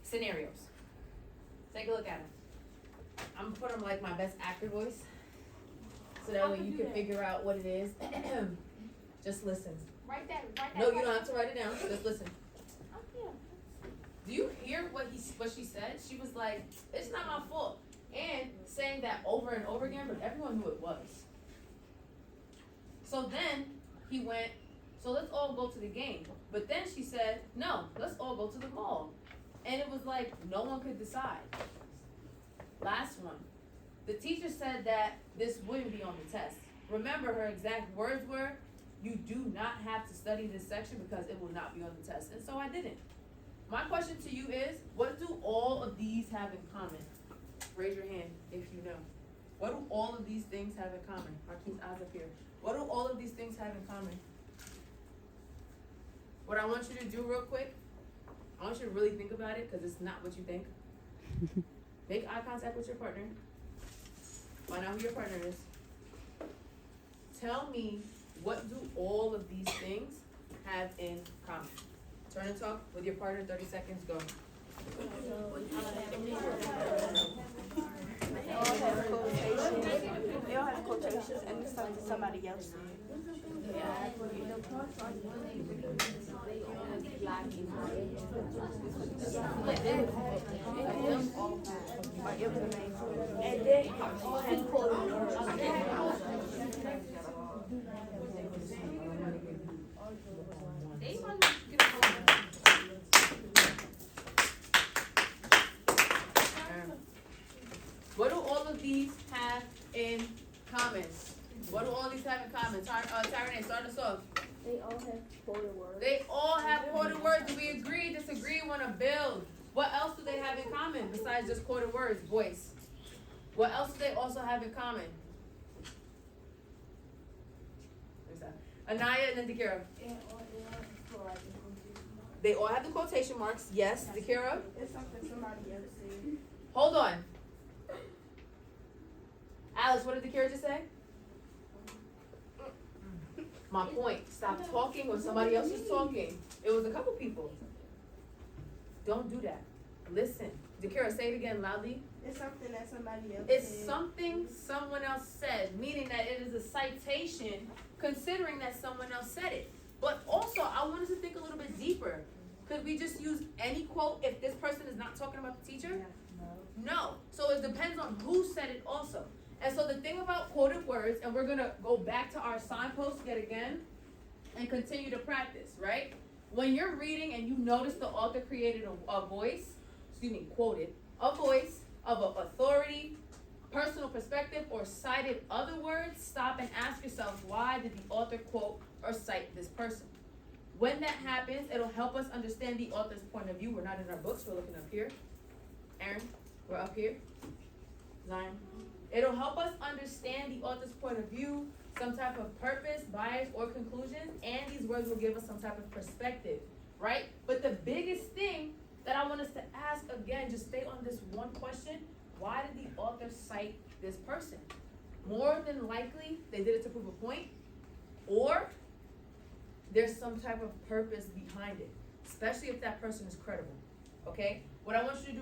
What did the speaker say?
scenarios. Take a look at them. I'm gonna put them like my best actor voice, so that way you can figure out what it is. Just listen. Write that. No, you don't have to write it down. Just listen. Do you hear what she said? She was like, "It's not my fault," and saying that over and over again, but everyone knew it was. So then he went, "So let's all go to the game." But then she said, "No, let's all go to the mall." And it was like no one could decide. Last one. The teacher said that this wouldn't be on the test. Remember, her exact words were, "You do not have to study this section because it will not be on the test." And so I didn't. My question to you is, what do all of these have in common? Raise your hand if you know. What do all of these things have in common? Marquis, eyes up here. What do all of these things have in common? What I want you to do real quick, I want you to really think about it because it's not what you think. Make eye contact with your partner. Find out who your partner is. Tell me, what do all of these things have in common? Turn and talk with your partner, 30 seconds, go. They all have quotations and it's something somebody else said. And they all have What do all of these have in common? What do all these have in common? Tyranny, start us off. They all have quoted words. They all have quoted words. Do we agree, disagree, want to build? What else do they have in common besides just quoted words? Voice. What else do they also have in common? Anaya and then Dakira. They all have the quotation marks. Yes, Dakira. It's something somebody else said. Hold on. Alice, what did Dakira just say? My point. Stop talking when somebody else is talking. It was a couple people. Don't do that. Listen. Dakira, say it again loudly. It's something that somebody else It's said. something someone else said, meaning that it is a citation considering that someone else said it. But also, I want us to think a little bit deeper. Could we just use any quote if this person is not talking about the teacher? No. So it depends on who said it also. And so the thing about quoted words, and we're going to go back to our signpost yet again and continue to practice, right? When you're reading and you notice the author created a voice, quoted, a voice of an authority, personal perspective, or cited other words, stop and ask yourself, why did the author quote or cite this person? When that happens, it'll help us understand the author's point of view. We're not in our books, we're looking up here. Aaron, we're up here. Zion. It'll help us understand the author's point of view, some type of purpose, bias, or conclusion, and these words will give us some type of perspective, right? But the biggest thing that I want us to ask, again, just stay on this one question: why did the author cite this person? More than likely, they did it to prove a point, or there's some type of purpose behind it, especially if that person is credible, okay? What I want you to do